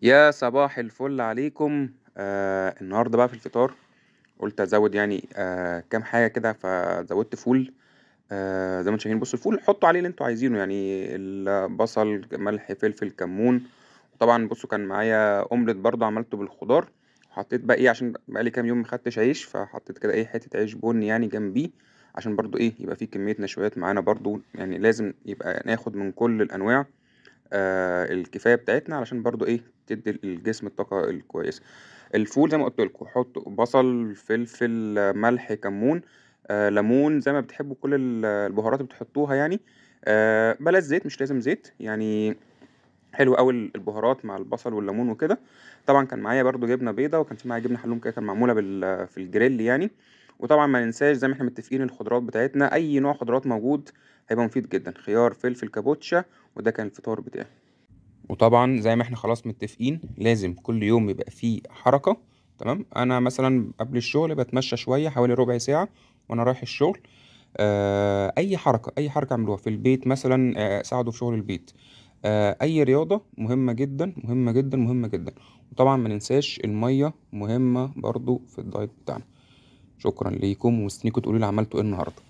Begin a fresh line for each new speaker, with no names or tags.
يا صباح الفل عليكم. النهارده بقى في الفطار قُلت أزوّد يعني كام حاجة كده، فزوّدت فول. زي ما أنتم شايفين بُصّوا الفول حطّوا عليه اللي أنتم عايزينه، يعني البصل، ملح، فلفل، كمون. وطبعًا بُصّوا كان معايا omelette برضه عملته بالخضار، وحطّيت بقى إيه عشان بقى لي كام يوم ما خدتش عيش، فحطّيت كده إيه حتّة عيش بُني يعني جنبيه، عشان برضه إيه يبقى في كمية نشويات معانا برضه، يعني لازم يبقى ناخد من كل الأنواع الكفاية بتاعتنا علشان برضه إيه، تدّي للجسم الطاقة الكويسة. الفول زي ما قُلت لكم حطّوا بصل، فلفل، ملح، كمون، ليمون، زي ما بتحبّوا كل البهارات اللي بتحطّوها يعني. بلاش زيت، مش لازم زيت، يعني حلو أوي البهارات مع البصل والليمون وكده. طبعًا كان معايا برضه جبنة بيضا، وكان في معايا جبنة حلوم كده كان معمولة في الجريل يعني. وطبعًا ما ننساش زي ما إحنا متّفقين الخضروات بتاعتنا، أي نوع خضروات موجود هيبقى مفيد جدًا، خيار، فلفل، كابوتشا، وده كان الفطار بتاعي. وطبعًا زي ما إحنا خلاص متفقين لازم كل يوم يبقى في حركة. تمام، أنا مثلًا قبل الشغل باتمشى شوية حوالي ربع ساعة وأنا رايح الشغل. أي حركة، أي حركة اعملوها في البيت مثلًا، ساعدوا في شغل البيت. أي رياضة مهمة جدًا، مهمة جدًا، مهمة جدًا. وطبعًا ما ننساش المَيّة مهمة برضه في الdiet بتاعنا. شكرًا ليكم، ومستنيكم تقولوا لي عملتوا إيه النهارده.